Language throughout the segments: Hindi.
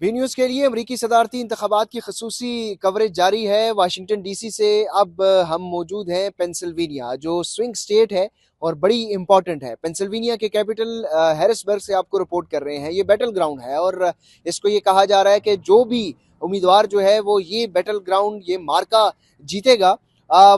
बी न्यूज़ के लिए अमरीकी सदारती इंतखाबात की खसूसी कवरेज जारी है। वाशिंगटन डीसी से अब हम मौजूद हैं पेंसिल्वेनिया, जो स्विंग स्टेट है और बड़ी इंपॉर्टेंट है। पेंसिल्वेनिया के कैपिटल हैरिसबर्ग से आपको रिपोर्ट कर रहे हैं। ये बैटल ग्राउंड है और इसको ये कहा जा रहा है कि जो भी उम्मीदवार जो है वो ये बैटल ग्राउंड, ये मार्का जीतेगा,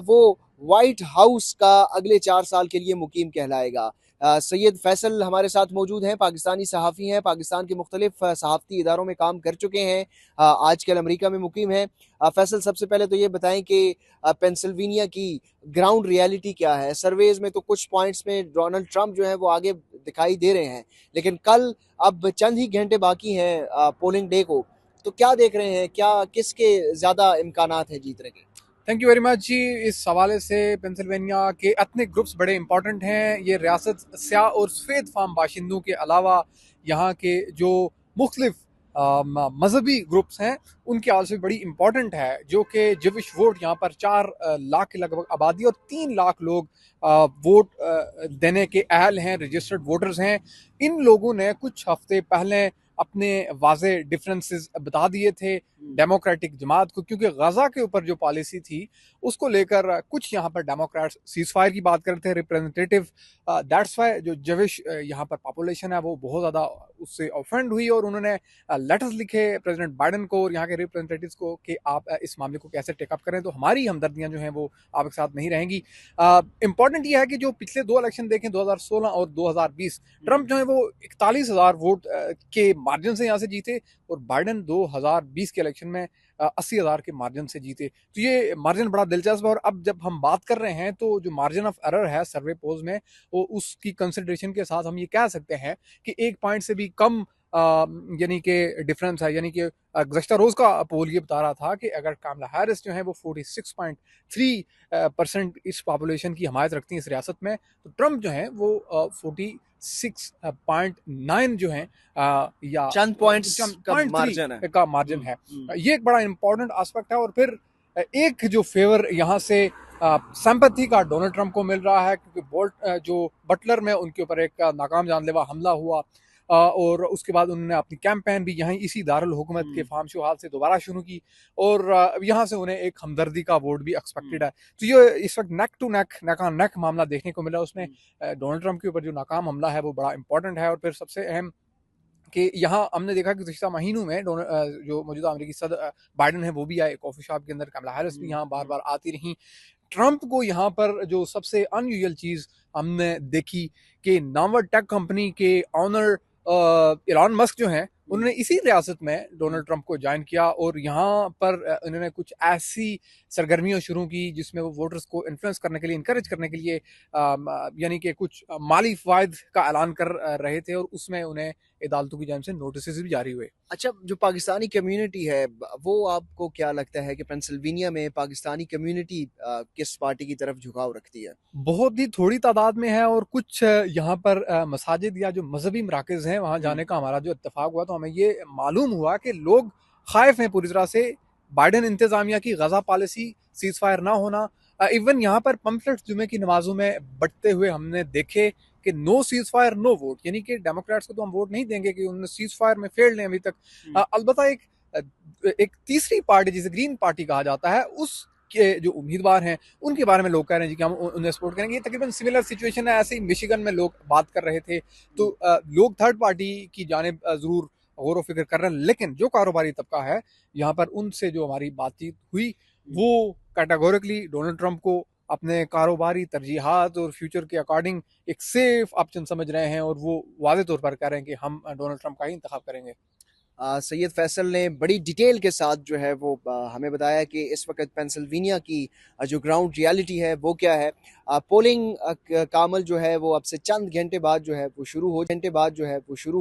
वो व्हाइट हाउस का अगले 4 साल के लिए मुकीम कहलाएगा। सैयद फैसल हमारे साथ मौजूद हैं, पाकिस्तानी सहाफ़ी हैं, पाकिस्तान के मुख्तलिफ सहाफ़ती इदारों में काम कर चुके हैं, आजकल अमेरिका में मुकीम हैं। फैसल, सबसे पहले तो ये बताएं कि पेंसिल्वेनिया की ग्राउंड रियलिटी क्या है? सर्वेज में तो कुछ पॉइंट्स में डोनाल्ड ट्रंप जो है वो आगे दिखाई दे रहे हैं, लेकिन कल अब चंद ही घंटे बाकी हैं पोलिंग डे को, तो क्या देख रहे हैं, क्या किसके ज़्यादा इम्कानात हैं जीतने के? थैंक यू वेरी मच जी। इस हवाले से पेंसिल्वेनिया के एथनिक ग्रुप्स बड़े इंपॉर्टेंट हैं। ये रियासत स्याह और सफ़ेद फार्म बाशिंदों के अलावा यहाँ के जो मुख्तलिफ मजहबी ग्रुप्स हैं उनकी हाल से बड़ी इंपॉर्टेंट है, जो कि जिविश वोट यहाँ पर 4 लाख के लगभग आबादी और 3 लाख लोग वोट देने के अहल हैं, रजिस्टर्ड वोटर्स हैं। इन लोगों ने कुछ हफ्ते पहले अपने वाजे डिफरेंसेस बता दिए थे डेमोक्रेटिक जमात को, क्योंकि गजा के ऊपर जो पॉलिसी थी उसको लेकर कुछ यहाँ पर डेमोक्रेट्स सीज फायर की बात करते हैं, रिप्रेजेंटेटिव दैट्स वाई जो जविश यहाँ पर पॉपुलेशन है वो बहुत ज़्यादा उससे ऑफेंड हुई और उन्होंने लेटर्स लिखे प्रेसिडेंट बाइडन को और यहाँ के रिप्रेजेंटेटिव्स को कि आप इस मामले को कैसे टेकअप करें, तो हमारी हमदर्दियाँ जो हैं वो आपके साथ नहीं रहेंगी। इंपॉर्टेंट ये है कि जो पिछले 2 इलेक्शन देखें 2016 और 2020, ट्रंप जो है वो 41,000 वोट के मार्जिन से यहाँ से जीते और बाइडन 2020 के इलेक्शन में 80,000 के मार्जिन से जीते। तो ये मार्जिन बड़ा दिलचस्प है। और अब जब हम बात कर रहे हैं तो जो मार्जिन ऑफ एरर है सर्वे पोल्स में, वो उसकी कंसिडरेशन के साथ हम ये कह सकते हैं कि 1 पॉइंट से भी कम यानी कि डिफरेंस है। यानी कि गुज़श्ता रोज का पोल ये बता रहा था कि अगर कामला हैरिस जो है वो 46.3% इस पॉपुलेशन की हमायत रखती हैं इस रियासत में, तो ट्रंप जो है वो 46.9 जो है या चंद पॉइंट्स का मार्जिन है। का मार्जिन है। ये एक बड़ा इंपॉर्टेंट एस्पेक्ट है। और फिर एक जो फेवर यहाँ से सिंपैथी का डोनाल्ड ट्रंप को मिल रहा है, क्योंकि जो बटलर में उनके ऊपर एक नाकाम जानलेवा हमला हुआ और उसके बाद उन्होंने अपनी कैंपेन भी यहीं इसी दारुल हुकूमत के फार्म शो हाल से दोबारा शुरू की और यहाँ से उन्हें एक हमदर्दी का वोट भी एक्सपेक्टेड है। तो ये इस वक्त नेक टू नेक, नेक मामला देखने को मिला। उसमें डोनाल्ड ट्रंप के ऊपर जो नाकाम हमला है वो बड़ा इंपॉर्टेंट है। और फिर सबसे अहम कि यहाँ हमने देखा कि गुज़श्ता महीनों में जो मौजूदा अमेरिकी सदर बाइडन है वो भी आए कॉफी शॉप के अंदर, कमला हैरिस भी यहाँ बार बार आती रही। ट्रंप को यहाँ पर जो सबसे अनयूजुअल चीज हमने देखी कि नामवर टेक कंपनी के ऑनर इलॉन मस्क जो हैं उन्होंने इसी रियासत में डोनाल्ड ट्रंप को ज्वाइन किया और यहाँ पर उन्होंने कुछ ऐसी सरगर्मियां शुरू की जिसमें वो वोटर्स को इन्फ्लुएंस करने के लिए, इनकरेज करने के लिए यानी कि कुछ माली फायद का ऐलान कर रहे थे और उसमें उन्हें अदालतों की जानिब से नोटिस भी जारी हुए। अच्छा, जो पाकिस्तानी कम्युनिटी है, वो आपको क्या लगता है कि पेंसिल्वेनिया में पाकिस्तानी कम्युनिटी किस पार्टी की तरफ झुकाव रखती है? बहुत ही थोड़ी तादाद में है और कुछ यहाँ पर मसाजिद या जो मजहबी मराकज़ हैं वहाँ जाने का हमारा जो इत्तेफाक हुआ तो हमें ये मालूम हुआ कि लोग खाइफ हैं पूरी तरह से बाइडन इंतज़ामिया की गजा पॉलिसी, सीज फायर ना होना। इवन यहाँ पर पम्फलेट्स जुमे की नमाजों में बटते हुए हमने देखे कि no ceasefire no vote, यानी कि डेमोक्रेट्स को तो हम वोट नहीं देंगे कि उन्होंने सीज फायर में फेल्ड हैं अभी तक। अलबत्ता एक तीसरी पार्टी जिसे ग्रीन पार्टी कहा जाता है उस के जो उम्मीदवार हैं उनके बारे में लोग कह रहे हैं जी कि हम उन्हें सपोर्ट करेंगे। ये तकरीबन सिमिलर सिचुएशन है, ऐसे ही मिशिगन में लोग बात कर रहे थे। तो लोग थर्ड पार्टी की जानिब जरूर गौर फिक्र कर रहे हैं, लेकिन जो कारोबारी तबका है यहाँ पर उनसे जो हमारी बातचीत हुई वो कैटेगोरिकली डोनाल्ड ट्रंप को अपने कारोबारी तरजीहात और फ्यूचर के अकॉर्डिंग एक सेफ ऑप्शन समझ रहे हैं और वो वाज़े तौर पर कह रहे हैं कि हम डोनाल्ड ट्रंप का ही इंतखाब करेंगे। सैयद फैसल ने बड़ी डिटेल के साथ जो है वो हमें बताया कि इस वक्त पेंसिल्वेनिया की जो ग्राउंड रियलिटी है वो क्या है। पोलिंग कामल जो है वो अब से चंद घंटे बाद जो है वो शुरू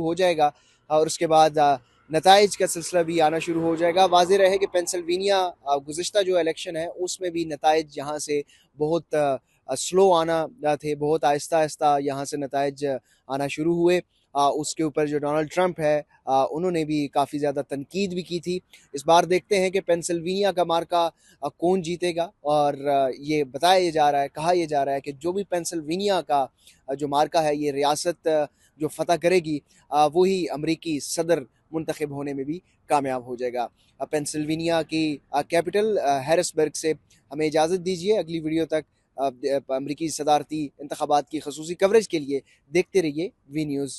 हो जाएगा और उसके बाद नताइज का सिलसिला भी आना शुरू हो जाएगा। वाज़ेह रहे कि पेंसिल्वेनिया गुज़िश्ता जो इलेक्शन है उसमें भी नताइज यहाँ से बहुत स्लो आना थे, बहुत आहिस्ता आहिस्ता यहाँ से नताइज आना शुरू हुए। उसके ऊपर जो डोनाल्ड ट्रंप है उन्होंने भी काफ़ी ज़्यादा तनकीद भी की थी। इस बार देखते हैं कि पेंसिल्वेनिया का मार्का कौन जीतेगा और ये बताया जा रहा है, कहा यह जा रहा है कि जो भी पेंसिल्वेनिया का जो मार्का है, ये रियासत जो फतह करेगी वही अमरीकी सदर मुंतखब होने में भी कामयाब हो जाएगा। पेंसिल्वेनिया की कैपिटल हैरिसबर्ग से हमें इजाज़त दीजिए। अगली वीडियो तक अमरीकी सदारती इंतखाबात की खसूसी कवरेज के लिए देखते रहिए वी न्यूज़।